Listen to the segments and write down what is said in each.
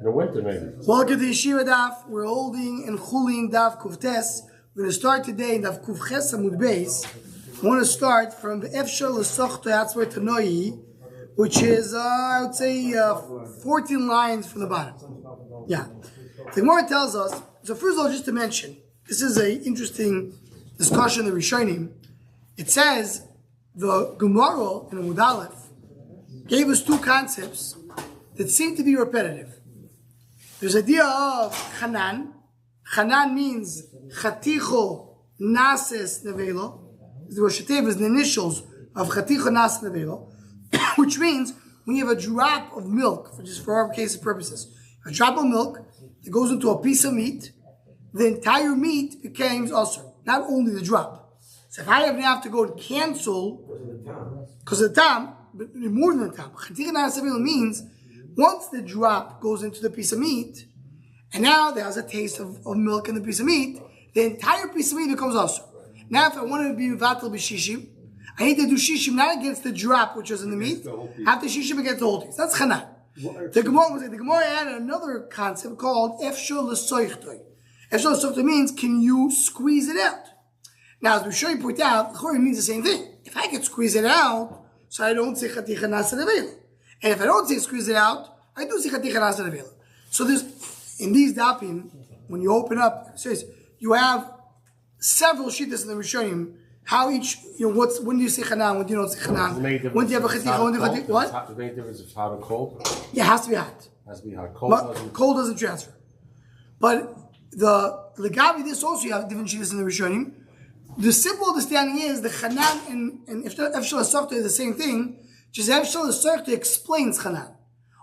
the winter, maybe. Welcome to Yeshiva Daf. We're holding in Chulin Daf Kuftes. We're going to start today in Daf Kufches Amud Beis. I want to start from the Efshel L'Sochto Yatzver Tanoi, which is, I would say, 14 lines from the bottom. Yeah. The Gemara tells us, so first of all, just to mention, this is an interesting discussion in the Rishonim. It says, the Gemara in Amud Aleph gave us two concepts that seem to be repetitive. There's the idea of Chanan. Chanan means Chaticho Nases Nevelo. The Roshatev is the initials of Chaticho Nases Nevelo, which means when you have a drop of milk, just for our case of purposes, a drop of milk that goes into a piece of meat, the entire meat becomes also not only the drop. So if I have to go and cancel because of the tam, but more than the tam, Chaticho Nases Nevelo means once the drop goes into the piece of meat, and now there's a taste of milk in the piece of meat, the entire piece of meat becomes also. Now if I want to be vatal b'shishim, I need to do shishim not against the drop which was in the meat, have to shishim against the whole taste. That's chanan. The Gemara added another concept called efshel l'soichtoi. Efshel l'soichtoi means, can you squeeze it out? Now as we show you point out, it means the same thing. If I can squeeze it out, so I don't say chaticha nasa nevela. And if I don't say squeeze it out, I do see chaticha nasa nevela. So there's, in these dapim, when you open up, it says, you have several shittas in the Rishonim, how each, when do you say chanan, when do you don't say chanan, when do you have a chaticha, when do you have a chaticha, what? Does it make a difference if it's hot or cold? Yeah, it has to be hot. It has to be hot. Cold doesn't transfer. But the legavi, this also you have different shittas in the Rishonim. The simple understanding is the chanan and efshel l'sochto is the same thing, just efshel l'sochto explains chanan.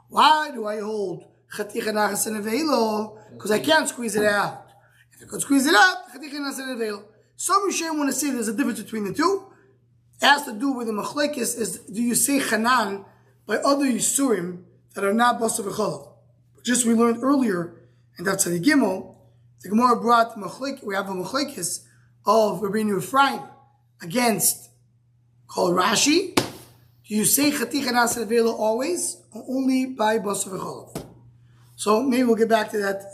Why do I hold chaticha nasa nevelo? Because I can't squeeze it out. If I could squeeze it out, chaticha nasa nevelo. Some Rishonim want to say there's a difference between the two. It has to do with the machlekes is, do you say chanan by other yisurim that are not basar v'cholav? Just we learned earlier, and that's the Gimel, the Gemara brought machlekes, we have a machlekes of Rabbeinu Ephraim against called Rashi. Do you say chaticha nasa nevelo always, or only by basar v'cholav? So maybe we'll get back to that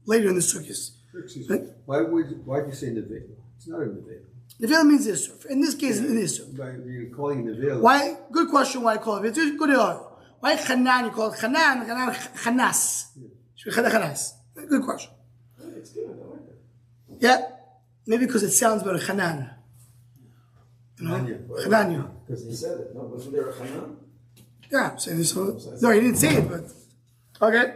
later in the sukkahs. Excuse me. Why do you say nevela? It's not a nevela. Nevela means isur. In this case, an isur. You're calling nevela. Why? Good question. Why call it? It's good. Why chanan? You call it chanan? Chanas. Chanas. Good question. It's good. I like that. Yeah, maybe because it sounds better. Chanan. Chananya. Because he said it. No, wasn't there a chanan? Yeah. No, he didn't say it, but okay.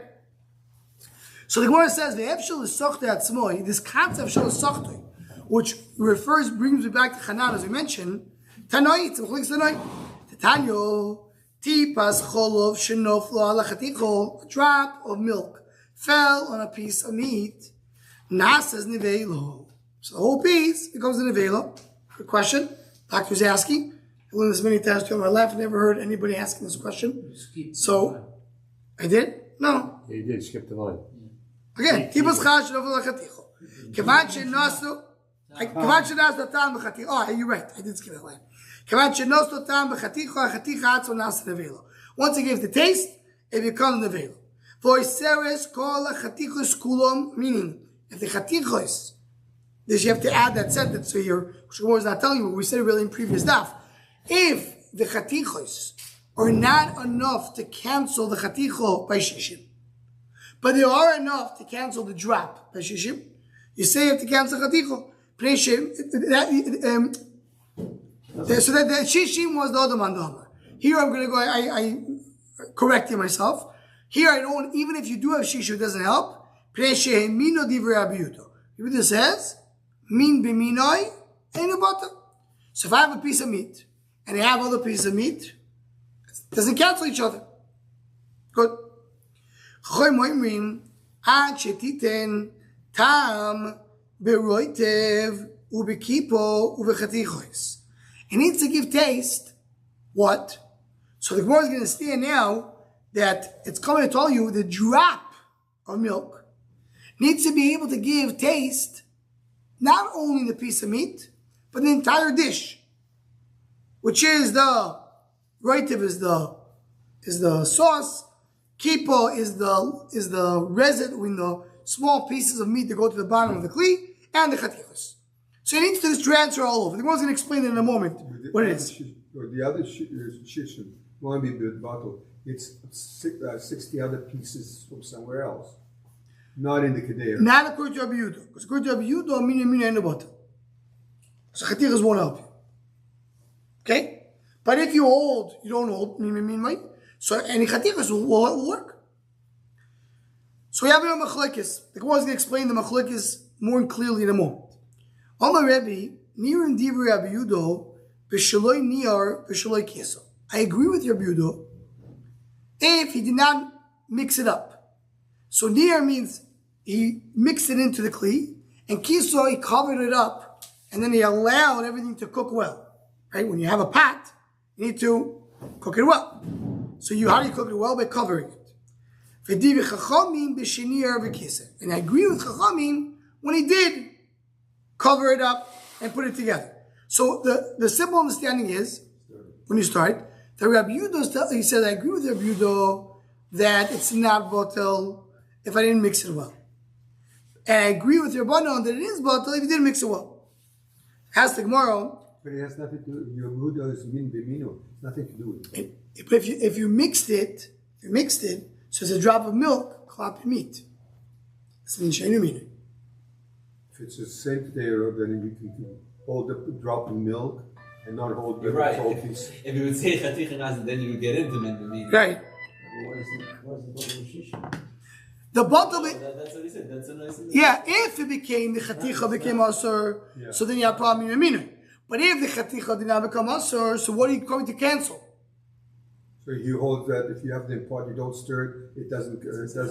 So the Gemara says the efshel l'sochtoi atzmoi, this concept of efshel l'sochtoi, which brings me back to Chanan as we mentioned. Tanoi, it's mechlik tanoi. Tanyo tipas cholov shenoflo ala chaticho, a drop of milk fell on a piece of meat. Nasas nevelo. So the whole piece becomes a nevelo. Good question. Doctor's asking. I learned this many times to my life. I never heard anybody asking this question. So I did? No. Yeah, you did skip the line. Again, tipas chal shenoflo ala chaticho. Kevan shenasu. Oh, you're right. I did skip that line. Once it gives the taste, it becomes nevelo. Meaning, if the chatichos, this you have to add that sentence to here, which is not telling you, but we said it really in previous stuff. If the chatichos are not enough to cancel the chaticho by shishim, but they are enough to cancel the drop by shishim, you say you have to cancel chaticho. So that the shishim was the other mandama. Here I'm going to go, I corrected myself. Here I don't, even if you do have shishim, it doesn't help. It says, min b'minoi, ain't bata. So if I have a piece of meat, and I have other pieces of meat, it doesn't cancel each other. Good. Tam beroitev ubekipo ubechatichos. It needs to give taste. What? So the Gemara is going to stand now that it's coming to tell you the drop of milk needs to be able to give taste not only the piece of meat, but the entire dish, which is the roitev is the sauce, Kipo is the residue in the small pieces of meat that go to the bottom of the kli, and the chatichos. So you need to do this transfer all over. The one's going to explain it in a moment what it is. The other shishim, one be the bottle. It's 60 other pieces from somewhere else, not in the kedera. Not according to Rabbi Yehuda, because according to Rabbi Yehuda, mina in the bottle. So chatichos won't help you. Okay, but if you hold, you don't hold min, so any chatichos will work. So we have here a machlekes. The Gemara is going to explain the machlekes more clearly in a moment. Amar Rebbe, Nir and Divrei Rabbi Yehuda, b'shaloi niyar, b'shaloi kiso. I agree with Rabbi Yehuda if he did not mix it up. So niyar means he mixed it into the kli, and kiso he covered it up, and then he allowed everything to cook well. Right? When you have a pot, you need to cook it well. So how do you cook it well? By covering it. And I agree with Chachamim when he did cover it up and put it together. So the simple understanding is, when you start, that Rabbi Yehuda, he says, I agree with Rabbi Yehuda that it's not batel if I didn't mix it well. And I agree with Rabbanon that it is batel if you didn't mix it well. Ask the Gemara. But it has nothing to do with your Yehuda is min b'mino. Nothing to do with it. But if you mixed it, so it's a drop of milk, klap meat. That's the shaynu meaning. If it's the same there, then you can hold the drop of milk and not hold the whole piece. If you would say chatichas, then you would get into min b'mino. Right. The bottom. That's what he said. That's a nice. Yeah, if it became the chaticha became asur, so then you have problem in your But if the chaticha did not become asur, so what are you going to cancel? So he holds that if you have the pot, you don't stir it, it doesn't.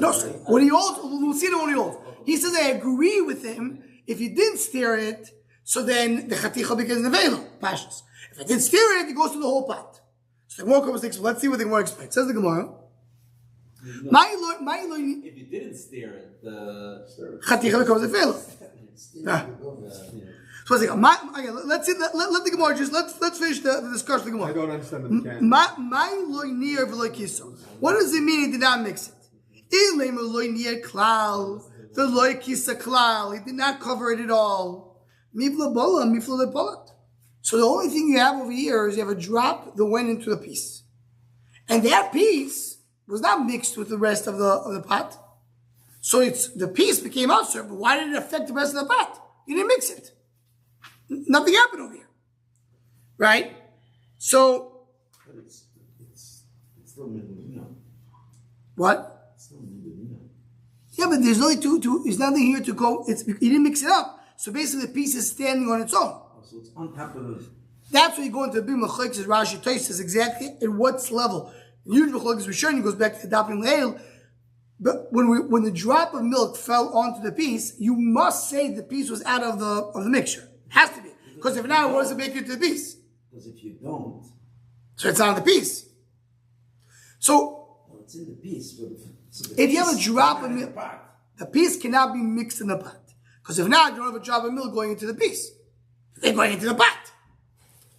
No, what he holds, we'll see what he holds. He says, I agree with him. If you didn't stir it, so then the chaticha becomes nevela, pashas. If I didn't stir it, it goes to the whole pot. So the Gemara comes next. Let's see what the Gemara explains. Says the Gemara. If you didn't stir it, the chaticha becomes nevela. So let's see. Let the Gemara let's finish the discussion. The Gemara. I don't understand the mechanics. What does it mean he did not mix it? The loy kisa klal. He did not cover it at all. So the only thing you have over here is you have a drop that went into the piece, and that piece was not mixed with the rest of the pot. So the piece became outside. But why did it affect the rest of the pot? You didn't mix it. Nothing happened over here, right? So, but it's still min. What? It's still min. Yeah, but there's only two. There's nothing here to go. You didn't mix it up, so basically the piece is standing on its own. So it's on top of the. That's where you go into the big machlokes. As Rashi says exactly at what level. Usually machlokes Rishonim goes back to the dapin leil. But when the drop of milk fell onto the piece, you must say the piece was out of the mixture. It has to be. Because if not, what does it make it to the piece? Because if you don't, so it's on the piece. So it's in the piece. But if you have a drop of milk, the piece cannot be mixed in the pot. Because if not, you don't have a drop of milk going into the piece. They're going into the pot.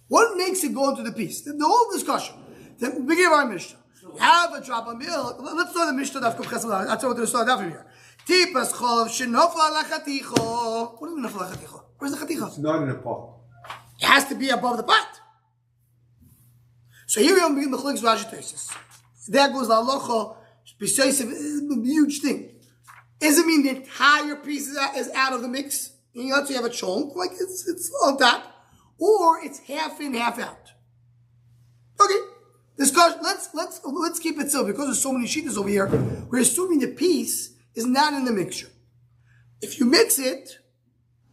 What makes it go into the piece? The whole discussion. The beginning of our Mishnah. You have a drop of milk. Let's start the Mishnah. That's what we're going to start from here. Tipas cholav shenofla lachaticho. What do you mean nofla lachaticho? Where's the chaticha? It's not in a pot. It has to be above the pot. So here we are begin the Chulin Rashi Tosis. There goes the halacha. Huge thing. Does it mean the entire piece is out of the mix? And you have a chunk, like it's on top, or it's half in, half out. Okay. Discussion. Let's keep it simple because there's so many sheetahs over here. We're assuming the piece is not in the mixture. If you mix it,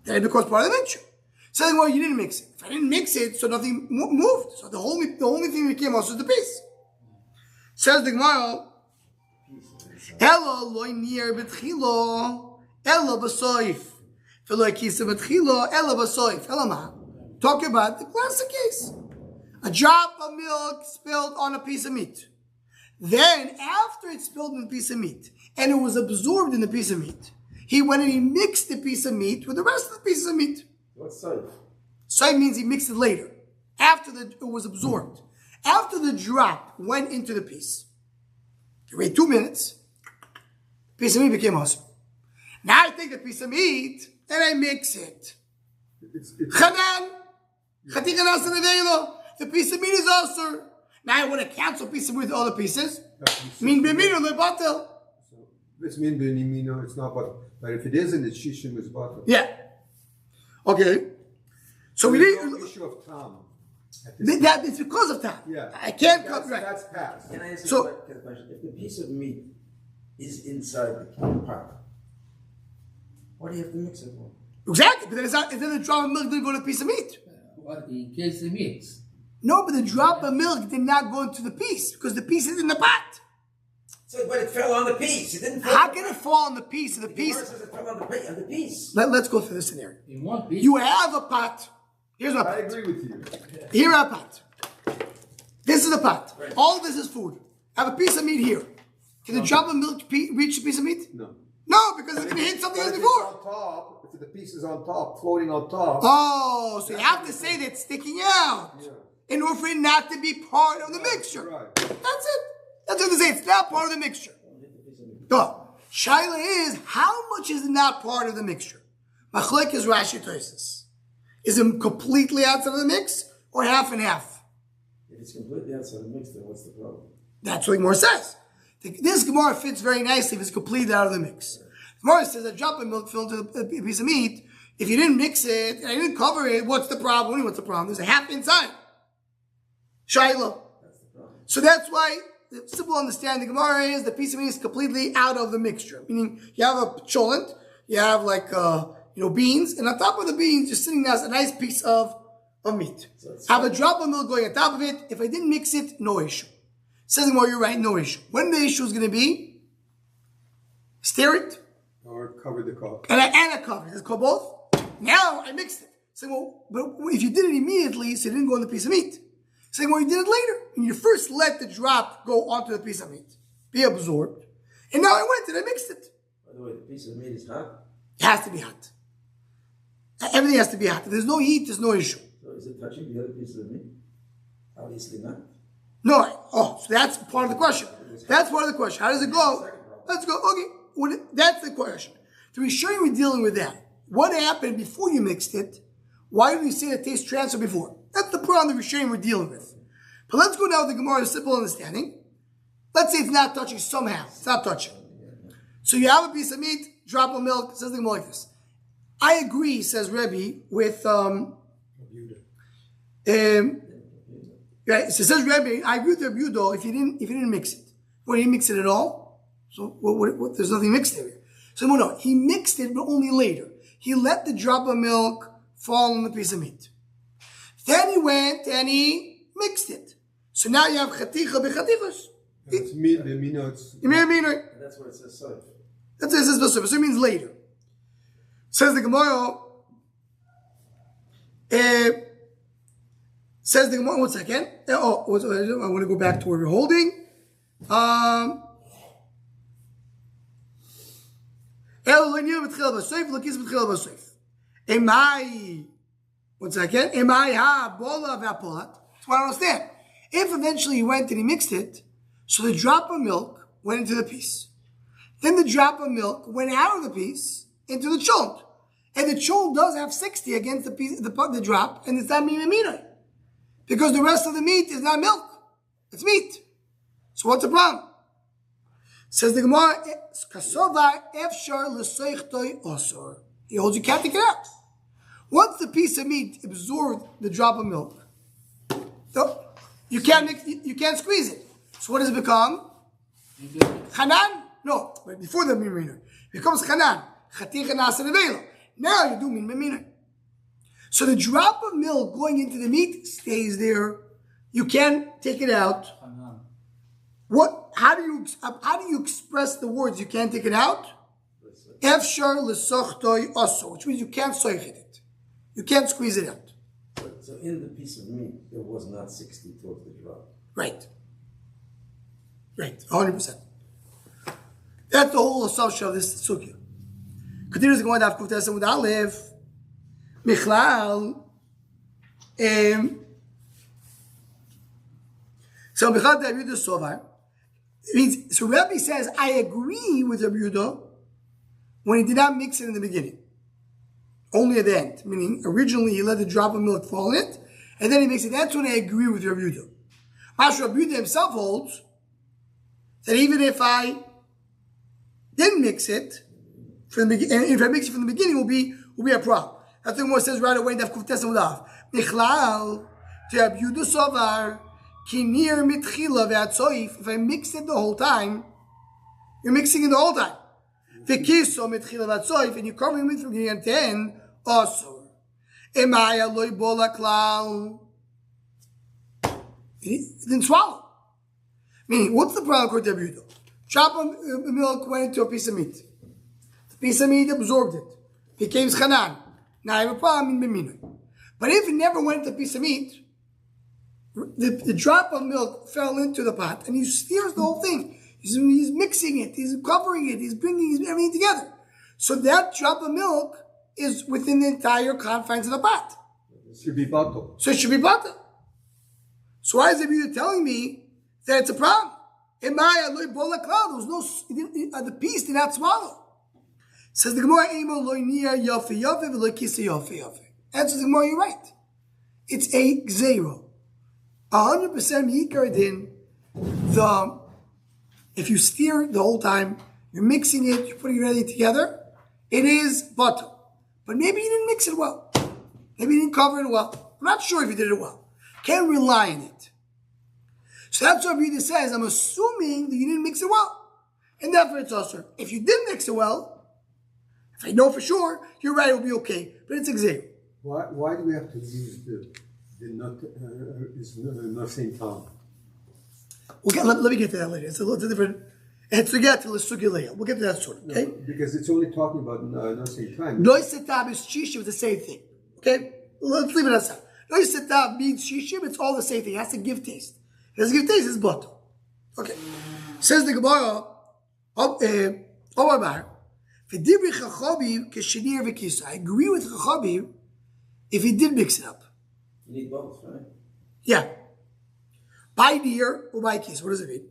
then it becomes part of the mixture. Saying, well, you didn't mix it. If I didn't mix it, so nothing moved. So the only thing that came out was the piece. Says the Gemara, Ella loy nir betchilo, Ella b'soif. V'loy kisa betchilo, Ella b'soif. Ella ma. Talk about the classic case. A drop of milk spilled on a piece of meat. Then, after it spilled on a piece of meat, and it was absorbed in the piece of meat, he went and he mixed the piece of meat with the rest of the pieces of meat. What's safe? Saif means he mixed it later, after it was absorbed. After the drop went into the piece, You wait 2 minutes. Piece of meat became awesome. Now I take the piece of meat and I mix it. Chanan, chatika nasa nevelo. The piece of meat is also. Now I want to cancel piece of meat with all the pieces. Min b'mino lebatel. It's min b'nimino, it's not but if it isn't, it's shishim is batel. Yeah. Okay. So we There's need. no issue of tam. That it's because of that. Yeah. I can't cut right. That's past. Can I ask So- you a question? If the piece of meat is inside the pot, what do you have to mix it for? Exactly, but then it's not. And then the drop of milk didn't go to the piece of meat. What in case the mix? No, but the drop of milk did not go into the piece because the piece is in the pot. So, but it fell on the piece. It didn't fall How on can the it fall on the piece? The The piece. Gemara says it fell on the piece. Let's go through this scenario. In one piece? You have a pot. Here's my I pot. agree with you. Here a pot. This is a pot. All of this is food. I have a piece of meat here. Can the drop of milk reach the piece of meat? No. No, because it's going to hit something But else if before. it's on top, if the piece is on top, floating on top. Oh, so you have to say that it's sticking out in order for it not to be part of the mixture. Right. That's it. That's what they say. It's not part of the mixture. No. Shaila is, how much is not part of the mixture? Machlek is Rashi Tosis. Is it completely outside of the mix or half and half? If it's completely outside the mix, then what's the problem? That's what Gemara says. This Gemara fits very nicely if it's completely out of the mix. Gemara says a drop of milk fell into a piece of meat. If you didn't mix it and I didn't cover it, what's the problem? What's the problem? There's a half inside. Shaila. So that's why the simple understanding of Gemara is the piece of meat is completely out of the mixture. Meaning you have a Chulin, you have like beans, and on top of the beans you're sitting there as a nice piece of meat. Have a drop of milk going on top of it. If I didn't mix it, no issue. Says Gemara, you're right, no issue. When the issue is going to be, stir it Or cover the cup. and a cover. It's called both. Now I mixed it. Say, well, but if you did it immediately, so it didn't go on the piece of meat. Say, well, you did it later. And you first let the drop go onto the piece of meat, be absorbed. And now I went and I mixed it. By the way, the piece of meat is hot. It has to be hot. Everything has to be hot. If there's no heat, there's no issue. So is it touching the other piece of meat? Obviously not. No. Oh, so that's part of the question. That's part of the question. How does it go? Let's go. Okay. That's the question. To be sure we're dealing with that. What happened before you mixed it? Why did we say the taste transfer before? That's the problem that we're dealing with. But let's go now to the Gemara, a simple understanding. Let's say it's not touching somehow. It's not touching. So you have a piece of meat, drop of milk, says the Gemara like this. I agree, says Rebbe, with right, so it says Rebbe, I agree with Rebbe Yudo if you didn't mix it. Well, he didn't mix it at all. So what, there's nothing mixed there. So no, he mixed it, but only later. He let the drop of milk fall on the piece of meat. Then he went and he mixed it. So now you have chaticha b'chatichos. It's meat, the minutes. You may mean And that's where it says soif. that's what it says. So it means later. Says the Gemara. Says the Gemara. 1 second. I want to go back to where we're holding. Emai. 1 second. Emai ha bola v'apolat. That's what I understand. If eventually he went and he mixed it, so the drop of milk went into the piece. Then the drop of milk went out of the piece into the chult. And the chult does have 60 against the piece, the drop, and it's not mina. Because the rest of the meat is not milk. It's meat. So what's the problem? Says the Gemara, Kasova efshar l'soichtoi osor. He holds you can't take it out. Once the piece of meat absorbed the drop of milk, you can't squeeze it. So what does it become? Chanan? No, but before the mimina. It becomes chanan. Chaticha nasa nevela. Now you do min mimina. So the drop of milk going into the meat stays there. You can't take it out. What? How do you express the words you can't take it out? Efshar l'sochtoi oso, which means you can't soich it. You can't squeeze it out. So in the piece of meat, there was not 60 towards the drop. Right. Right. 100%. That's the whole assumption of this sugya. Continues to go on to Kuftes with Aleph. Michlal. So Michlal David Sovar. It means, so Rebbe says, I agree with Rabbi Yehuda when he did not mix it in the beginning. Only at the end. Meaning, originally he let the drop of milk fall in it, and then he makes it. That's when I agree with Rabbi Yehuda. Masha Rabbi Yehuda himself holds that even if I didn't mix it from the beginning, and if I mix it from the beginning, will be a problem. That's what Gemara says right away in Daf Kuf Tes Amud Aleph. Michlal to Rabbi Yehuda Sovar kinir mitchila ve'atzoif. If I mix it the whole time, you're mixing it the whole time. Ve'kiso mitchila ve'atzoif, and you're covering it from beginning to end. Also, emaya loy bola klal. It didn't swallow. Meaning, what's the problem with Rabbi Yehuda? Drop of milk went into a piece of meat. The piece of meat absorbed it. Became chanan. Now I have a problem in Bimina. But if it never went into a piece of meat, the drop of milk fell into the pot and he steers the whole thing. He's mixing it, he's covering it, he's bringing everything together. So that drop of milk is within the entire confines of the pot. It should be bottled. So it should be butter. So why is it telling me that it's a problem? There was no, the piece did not swallow. Says the Gemara, answers the Gemara, you're right. It's a zero. 100% Yikar Din. If you steer the whole time, you're mixing it, you're putting everything together, it is butter. But maybe you didn't mix it well. Maybe you didn't cover it well. I'm not sure if you did it well. Can't rely on it. So that's what Rabbi says. I'm assuming that you didn't mix it well. And therefore it's usher. If you did mix it well, if I know for sure, you're right, it'll be okay. But it's exam. Why do we have to use the not same time? Let me get to that later. It's a little different. It's to get to the sugilea. We'll get to that sort of, okay? No, because it's only talking about not same time. Nois setab is shishim, it's the same thing. Okay? Let's leave it aside. Nois setab means shishim, it's all the same thing. It has to give taste. It has to give taste, it's butter. Okay. Says the Gemara, Omar, V'dibri chachabiv keshenir v'kisa. I agree with chachabiv if he did mix it up. You need both, right? Yeah. By deer or by kisa. What does it mean?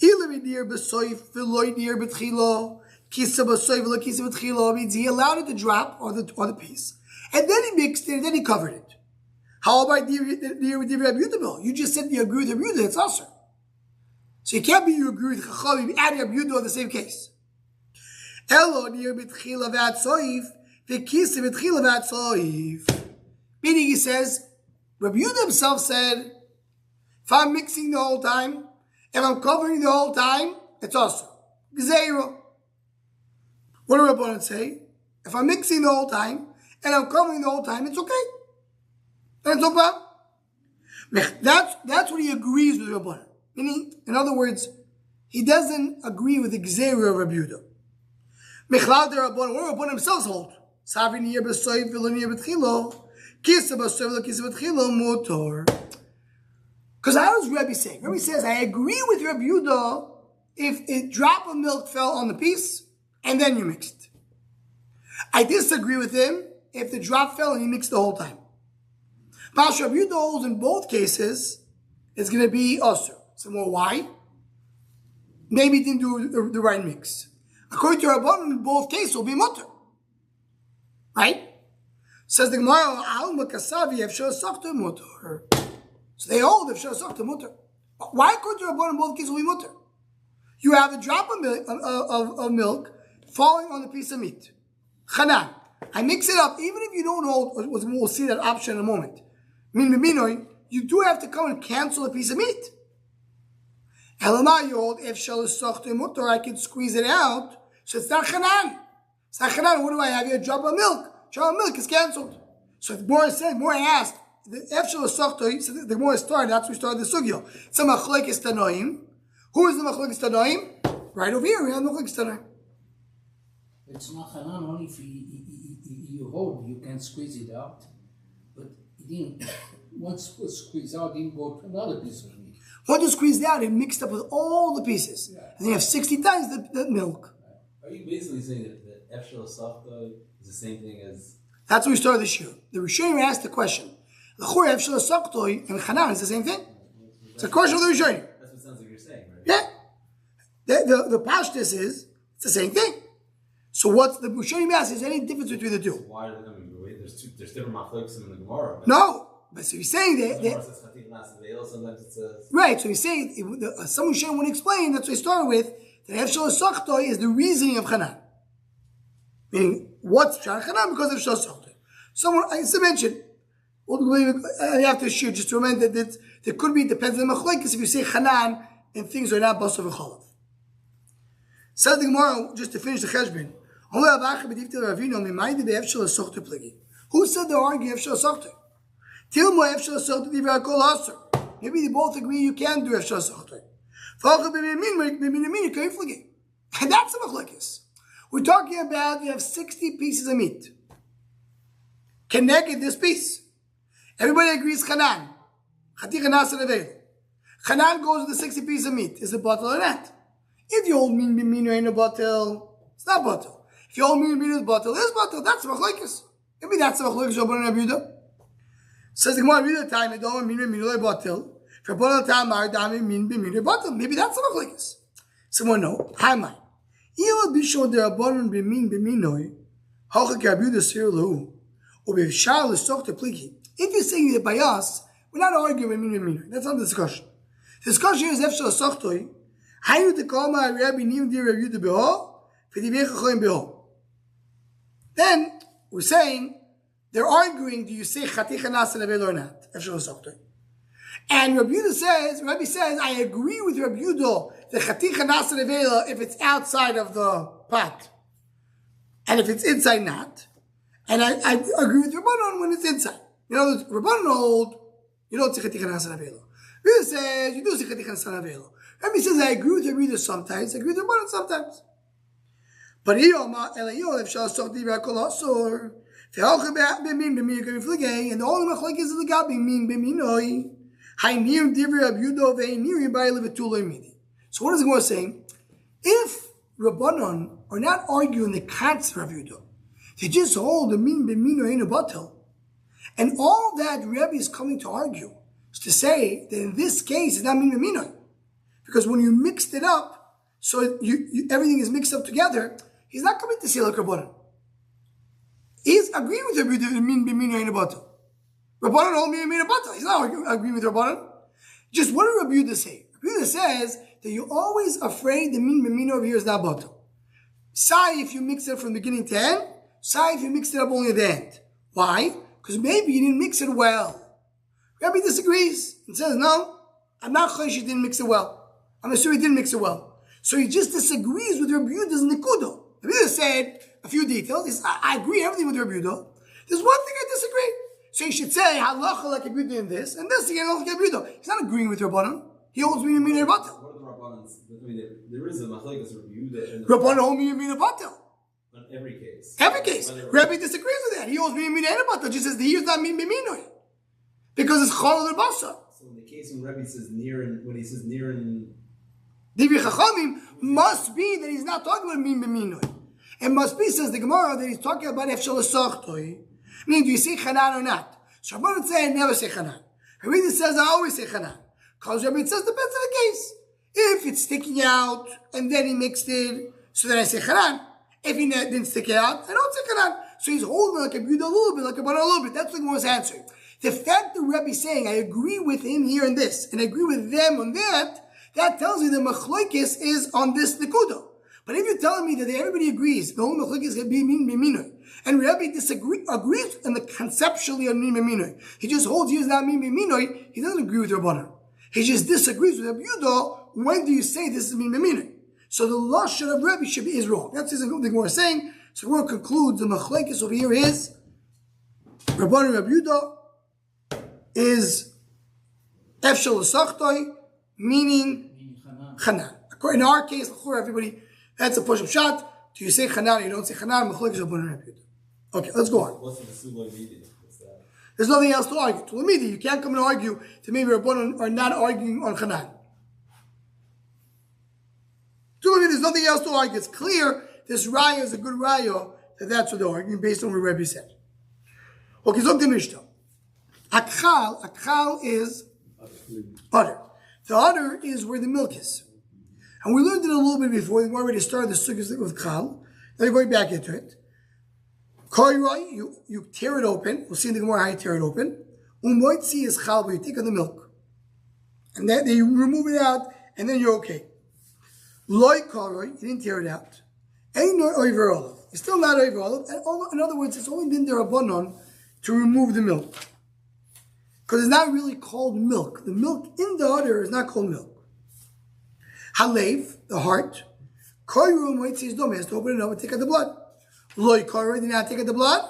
Ilavi deer b'soif v'loy deer b'tchilo. Kisa b'soif v'loy kisa b'tchilo means he allowed it to drop on the piece. And then he mixed it and then he covered it. How about deer with Rabbi Yehuda? You just said you agree with Rabbi Yehuda, it's also. So it can't be you agree with Chachamim and Rabbi Yehuda in the same case. Elo deer b'tchila v'atzoif v'kisa b'tchila v'atzoif. Meaning he says, Rabbi Yehuda himself said, if I'm mixing the whole time, if I'm covering the whole time, it's also. Gzeiro. What do Rabbanan say? If I'm mixing the whole time, and I'm covering the whole time, it's okay. And it's no problem. That's what he agrees with Rabbanan. Meaning, in other words, he doesn't agree with the Gzeiro of Rabbi Yehuda. Mechlal de Rabbanan, what Rabbanan himself hold? Savin niyeh b'soif v'lo niyeh b'tchilo. Kisa b'soif v'lo kisa b'tchilo motor. Because how does Rabbi say? Rabbi says, I agree with Rabbi Yehuda if a drop of milk fell on the piece and then you mixed. I disagree with him if the drop fell and you mixed the whole time. But Rabbi Yehuda holds in both cases, it's going to be usher. So more why? Maybe he didn't do the right mix. According to Rabbanan, in both cases, it will be mutter. Right? Says the Gemara, Al Makasavi Efshar Sakta Mutter. So they hold Efshar Sakta Mutter. Why according to Rabbanan, in both cases, will be mutter? You have a drop of milk falling on a piece of meat. Chanan. I mix it up, even if you don't hold, we'll see that option in a moment. You do have to come and cancel a piece of meat. Elamai, you hold Efshar Sakta Mutter, I can squeeze it out. So it's not chanan. It's not chanan. What do I have here? A drop of milk. Drop of milk is cancelled. So the Gemara said, Gemara asked, the Efshar Sakta, so the Gemara started, that's where we started the sugyo. It's a machlokes tanoim. Who is the machlokes tanoim? Right over here, we have machlokes tanoim. It's not hanan only if you hold, you can squeeze it out. But it didn't, once it was squeezed out, it didn't go to another piece of meat. Once you squeezed out, it mixed up with all the pieces. Yeah. And you have 60 times the milk. Are you basically saying that Efshar Safta is the same thing as... That's where we started this year. The Rishonim asked the question. The Chor Efshar Safta and Chanan is the same thing. It's a question of the Rishonim. That's what it sounds like you're saying, right? Yeah. The pashtus is it's the same thing. So what's the Bushanim asks? Is there any difference between the two? Why are they coming away? There's different machlokas in the Gemara. No. But so he's saying that, sometimes it says right, so he's saying some Rishonim would explain, that's what he started with, that Efshal Sochtoi is the reasoning of Chanan. Meaning, what's Pshat Chanan? Because of Efshal Sochtoi. Someone, I used to mention, I have to shoot just to remind that there could be, depends on the Machlokes, if you say Chanan and things are not Basar v'Chalav. Says the Gemara, just to finish the Cheshbon, who said they're arguing Efshal Sochtoi? Maybe they both agree you can do Efshal Sochtoi. And that's the machlokes. We're talking about you have 60 pieces of meat. Connected this piece. Everybody agrees Chanan. Chanan goes with the 60 pieces of meat. Is it bottle or not? If you hold min b'mino in a bottle, it's not bottle. If you hold min b'mino in a bottle, it's bottle. That's machlokes. Maybe that's the machlokes of Rabbanan Rabbi Yehuda. Says the Gemara, read the time, it don't mean a bottle. For Rabbanan Tamar, dami min b'mino bottle. Maybe that's the machlokes. Someone know. Hartman. If you're saying that by us, we're not arguing min b'mino. That's not the discussion. The discussion is Efshal Sochtoi. Then we're saying they're arguing, do you say Chaticha Nasa Nevel or not? And Rabbi says, I agree with Rabbi Yehuda that Chaticha Nasa Nevel if it's outside of the pot. And if it's inside, not. And I agree with Rabbanon when it's inside. You know, Rabbanon hold, you don't say Chaticha Nasa Nevel. Rabbi says, you do say Chaticha Nasa Nevel. Rabbi says, I agree with Rabbi Yehuda sometimes, I agree with Rabbanon sometimes. But and the only machlokes is the gabi min b'minoi. Haynir divrei Rabbi Yehuda ve'nir yibai levetuloi midi. So what is the Gemara saying? If Rabbanon are not arguing the concept of Rabbi Yehuda, they just hold the min b'minoi in a bottle, and all that Rabbi is coming to argue is to say that in this case it's not min b'minoi, because when you mixed it up, so everything is mixed up together. He's not coming to say like Rabbanon. He's agreeing with Rabbi Yehuda min b'minoi in a bottle. Rabbanon hold min in a bottle. He's not agreeing with Rabbanon. Just what did Rabbi Yehuda say? Rabbi Yehuda says that you're always afraid the min b'minoi over here is not bottle. Say if you mix it from beginning to end. Say if you mixed it up only at the end. Why? Because maybe you didn't mix it well. Rabbi disagrees and says, no, I'm not sure you didn't mix it well. I'm assuming you didn't mix it well. So he just disagrees with Rabbi Yehuda's nikudo. Rabbi Yehuda said a few details. He said, I agree everything with Rabbi Yehuda. There's one thing I disagree. So you should say halacha like Rabbi Yehuda in this, and this again like Rabbi Yehuda. He's not agreeing with Rabbanon. He holds me in a bottle. What are the Rabbanans? I mean, there is a machlokes Rabbi Yehuda. Rabbanon hold me in a bottle. In every case. Every case. Rabbi disagrees with that. He holds me in a bottle. Just says the here is not min b'minoi. Because it's chol and basa. So in the case when Rabbi says near and when he says near and Divrei Chachamim must be that he's not talking about min b'minoi. It must be, says the Gemara, that he's talking about Efshal Sochtoi. Meaning, do you say Chanan or not? So Rabbanan say, I never say Chanan. Rabbi says, I always say Chanan. Because Rabbi says, depends on the case. If it's sticking out, and then he mixed it, so then I say Chanan. If he didn't stick it out, I don't say Chanan. So he's holding like a Yehuda a little bit, like a Rabbanan a little bit. That's what the Gemara's answering. The fact that Rabbi is saying, I agree with him here and this, and I agree with them on that, that tells me the machlokes is on this nekuda. But if you're telling me that everybody agrees, the whole machlokes is going to be min b'minoi, and Rabbi agrees in the conceptually on min b'minoi, he just holds here is not min b'minoi, he doesn't agree with Rabbanan. He just disagrees with Rabbi Yehuda. When do you say this is min b'minoi? So the lashon of Rabbi should be is wrong. That's the thing we're saying. So we're going to conclude the machlokes over here is Rabbanan Rabbi Yehuda is Efshal Sochtoi, meaning Chanan. In our case, for everybody, that's a push-up shot. Do you say Chanan or you don't say Chanan? Machlokes is Rabbanan Rabbi Yehuda. Okay, let's go on. what's the Sulay media? What's that? There's nothing else to argue. To Lamidi, you can't come and argue to maybe Rabbanan are not arguing on Chanan. To Lamidi, there's nothing else to argue. It's clear this raya is a good raya that that's what they're arguing based on what Rabbi said. Okay, so the Mishnah. Akhal is udder. The udder is where the milk is. And we learned it a little bit before. We already started the sukkahs with Chal. Then we're going back into it. Koiroi, you tear it open. We'll see in the Gemara how you tear it open. Umoitzi is Chal, but you take on the milk. And then you remove it out, and then you're okay. Loi Koroi, you didn't tear it out. Ain't no over olive. It's still not over olive. In other words, it's only been derabanan to remove the milk. Because it's not really called milk. The milk in the udder is not called milk. Halev, the heart. Koiru moitzi is dom, has to open it up and take out the blood. Loi Koroi, did not take out the blood.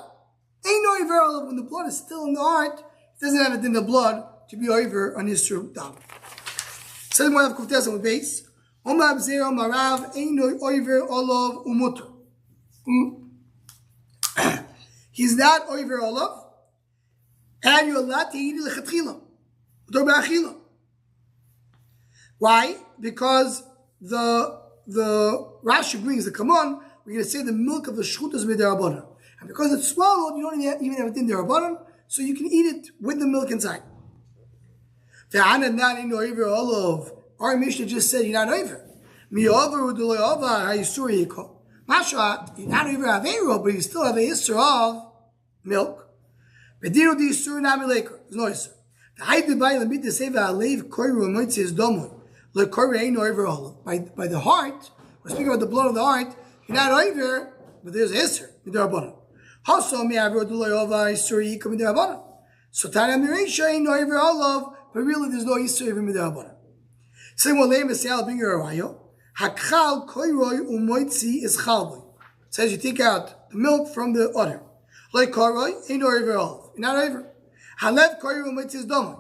Ain't no over olive. When the blood is still in the heart, it doesn't have it in the blood to be over on Yisru Dam. So then we have Kuftes on the base. Omab Zero Marav Eino Oiver Olav Umutter. He's not Oiver Olav, and you're allowed to eat it lechatchila. Why? Because the Rashi brings the Kaman, we're going to say the milk of the shchut is midirabanan. And because it's swallowed, you don't even have it in derabanan, so you can eat it with the milk inside. Our Mishnah just said you're not over. Masha, you're not over Aveiro, but you still have a Yisr of milk. There's no Yisr. By the heart, we're speaking about the blood of the heart, you're not over, but there's a Yisr. So Tanya Mirisha ain't no over olive, but really there's no Yisr even mid'arabana. Same way, Leim Esel bring your arayo. Hakal koiroi umoitzi is chalboy. Says you take out the milk from the udder. Like koiroi ain't no over olive. You're not over. Halev koiroi umoitzi is domoy.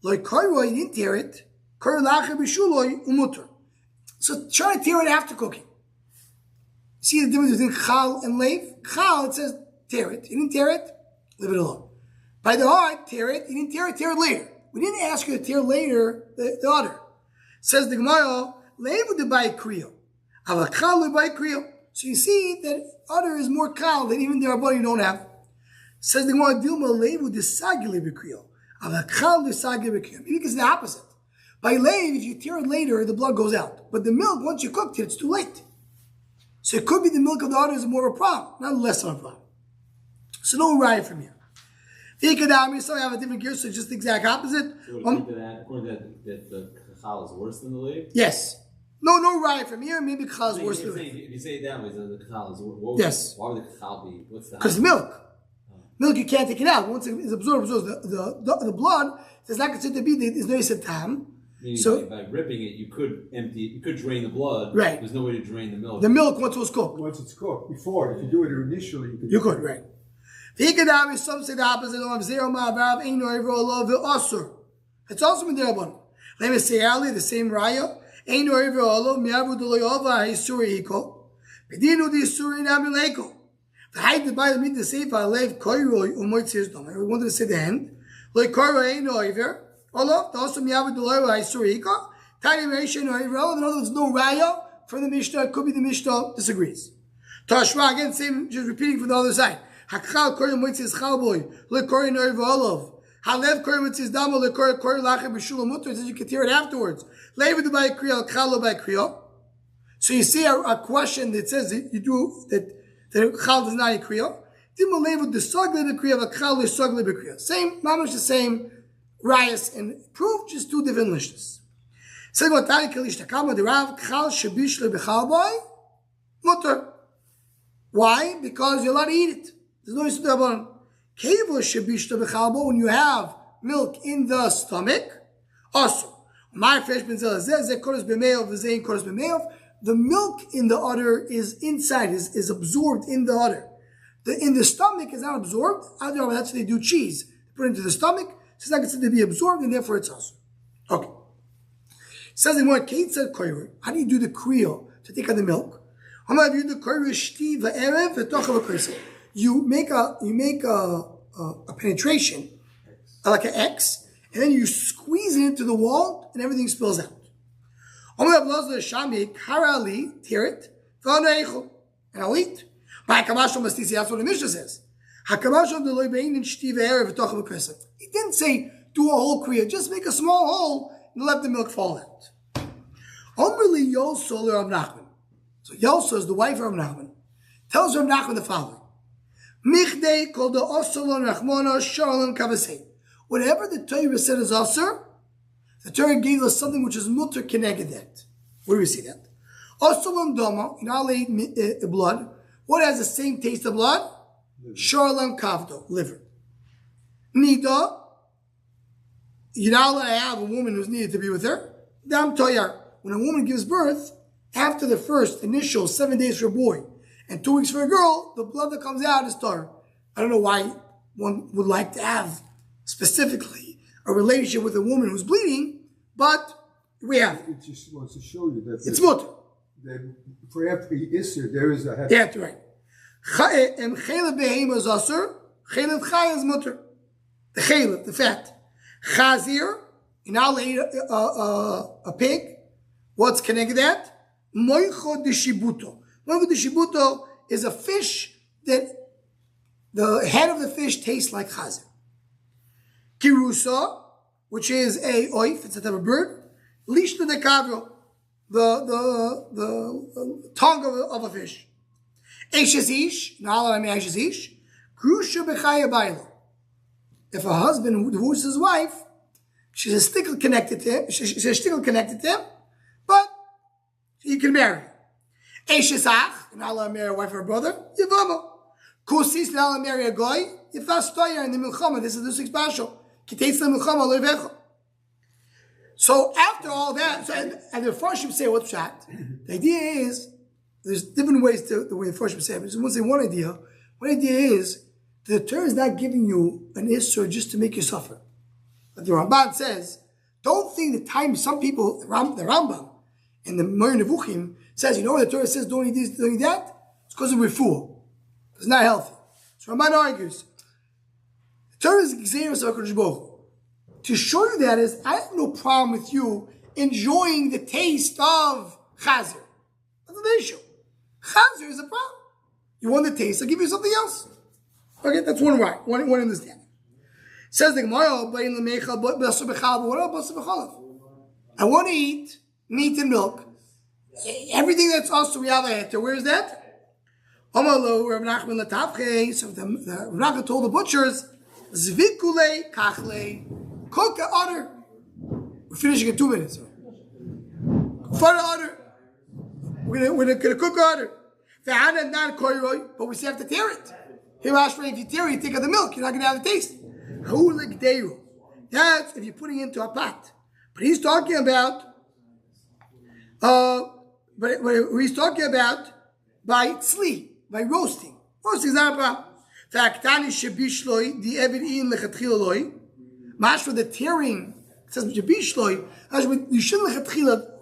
Like koiroi, you didn't tear it. Koiroi lacher b'shuloi umutter. So try to tear it after cooking. See the difference between chal and leiv? Chal, it says tear it. You didn't tear it, leave it alone. By the heart, tear it. You didn't tear it later. We didn't ask you to tear later the udder. Says the Gemara, leivu de bay kriyo. Avachal by kriyo. So you see that udder is more kal than even the rabbanon you don't have. Says the Gemara, dilma leivu de sagili b'kriyo. Avachal de sagili b'kriyo. Maybe it's the opposite. By leiv, if you tear it later, the blood goes out. But the milk, once you cooked it, it's too late. So it could be the milk of the udder is more of a problem, not less of a problem. So no riot from here. So you have a different gear, so it's just the exact opposite. So according to that the chal is worse than the leiv? Yes. No riot from here. Maybe chal is worse than the leiv. If you say it that way, the chal is worse. Yes. Why would the chal be? What's the? Because milk. Milk, you can't take it out. Once it's absorbed, the blood, it's not considered to be, there's no yisad tam. So by ripping it, you could empty it, you could drain the blood. Right. There's no way to drain the milk. The milk once it was cooked. Once it's cooked. Before, if you do it initially, you could, right. Some say the opposite of zero ma'avav ain't no ever olav asur. It's also in derabon. Let me say earlier the same raya. Ain't no ever olav mi'avu deloyova ha'isuri hiko. Bedinu di isuri namileko. The height by the mid the seifa lev koiroi umoitzius dom. We wanted to say the end. Like koiroi ain't no ever olav. Also mi'avu deloyova ha'isuri hiko. Tiny meisha no ever olav. In other words, no raya from the Mishnah. It could be the Mishnah disagrees. Tashma again, same, just repeating from the other side. Hakal korim mitzis chalboy lekori noiv olav. Halev korim mitzis damo lekori lacher b'shula mutter. Says you can tear it afterwards. Levid by kriya chalo by kriya. So you see a question that says that you do that chal does not a kriya. Dimo levid the sogle the kriya v'chal the sogle b'kriya. Same, mamash the same rayas and proof, just two different lishnas. Say what tani kalish takama the rav chal shabish le b'chalboy mutter. Why? Because you're allowed to eat it. There's no issue about Kevo shebishta b'chalbo, when you have milk in the stomach. Also, my fresh benzel zeh koros b'meov v'zein koros b'meov. The milk in the udder is inside, is absorbed in the udder. In the stomach is not absorbed. That's why they do cheese. They put it into the stomach. It's not considered to be absorbed, and therefore it's also. Okay. It says in what Kate said, how do you do the kriyo to take out the milk? You make a penetration, like an X, and then you squeeze it into the wall, and everything spills out. Tear it, and I'll eat. That's what the Mishnah says. He didn't say do a whole kriya, just make a small hole and let the milk fall out. Omrli Yosol Rav Nachman. So Yosol is the wife of Rav Nachman. Tells Rav Nachman the following. Michdei kol the osolon rachmono sharlon kavasei. Whatever the Torah said is asur, the Torah gave us something which is mutter keneged that. Where do we see that? Osolon doma, you're not allowed to eat blood. What has the same taste of blood? Sharlon kavdo, liver. Nida, you're not allowed to have a woman who's needed to be with her. Dam toyar. When a woman gives birth, after the first initial 7 days for a boy and 2 weeks for a girl, the blood that comes out is tar. I don't know why one would like to have specifically a relationship with a woman who's bleeding, but we have it. It just wants to show you that It's mutter. For after Isser, there is a Yeah, that's right. Chelev behema is asur. Chelev chaya is mutter. The chelev, the fat. Chazir, you're not allowed to eat a pig. What's connected to that? Moicho de shibuto. Moicho de shibuto is a fish that the head of the fish tastes like chazir. Kirusa, which is a oif, it's a type of bird. Lishna de kavro, the tongue of a fish. Eshes ish, na'ala me eshes ish. Krusha bechaya bailo. If a husband divorces his wife, she's a stickle connected to him. She's a stickle connected to him, but he can marry her. Eshes ach, na'ala marry a wife or a brother. Yivama. Kusis na'ala marry a guy. Yifas toyer in the milchama. This is the sixth partial. Kitets the milchama levecha. So after all that, and the Farshim say what's shot. The idea is there's different ways to the way the Farshim say it. But say one idea. One idea is the Torah is not giving you an issur just to make you suffer. But the Ramban says, don't think the time some people, the Rambam and the Moreh Nevuchim says, you know what the Torah says, don't eat this, don't eat that? It's because of refuah. It's not healthy. So Ramban argues, the Torah is exerus of HaKadosh Baruch Hu. To show you that is, I have no problem with you enjoying the taste of chazir. That's the issue. Chazir is a problem. You want the taste, I'll give you something else. Okay, that's one right, one understanding. Says the Gemara, I want to eat meat and milk. Everything that's also reality. Where is that? So the Rav Nachman told the butchers, Zvikule kachle. Cook an udder. We're finishing in 2 minutes. For the udder. We're going to cook udder. But we still have to tear it. If you tear it, you take out the milk. You're not going to have the taste. That's if you're putting it into a pot. But he's talking about, by tzli, by roasting. Roasting is not a problem. Mash for the tearing, it says Jabishloi, you shouldn't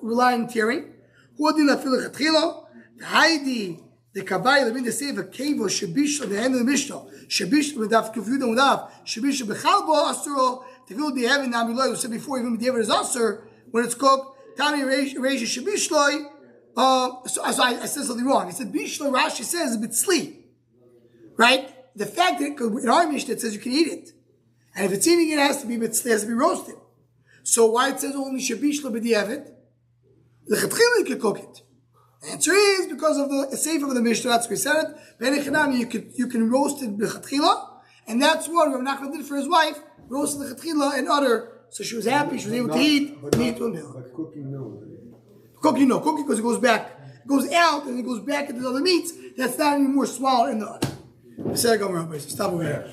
rely on tearing. Who didn't feel lechatchila? The Heidi, the Kabbalah, the save a cave or Shabishloi, the end of the Mishnah. Shabishloi with Daf Kufyud and Daf. Shabishloi bechalbo asuro. To feel the heaven namiloi. We said before, even the heaven is asur when it's cooked. Tami Reish Shabishloi. So I said something wrong. I said Bishloi. Rashi says a bit sleep, right? The fact that in our Mishnah it says you can eat it. And if it's eating, it has to be roasted. So why it says only shabishla b'di'evet? L'chatchila you can cook it. The answer is because of the sefer of the Mishnah. That's why we said it. B'nei you can roast it b'chatchila, and that's what Rav Nachman did for his wife, roasted the chatchila and udder. So she was happy. She was able to eat meat with milk. But cooking, no. Cooking, no. Cooking because it goes back, it goes out, and it goes back into the other meats. That's not anymore swallowed in the udder. Stop over here.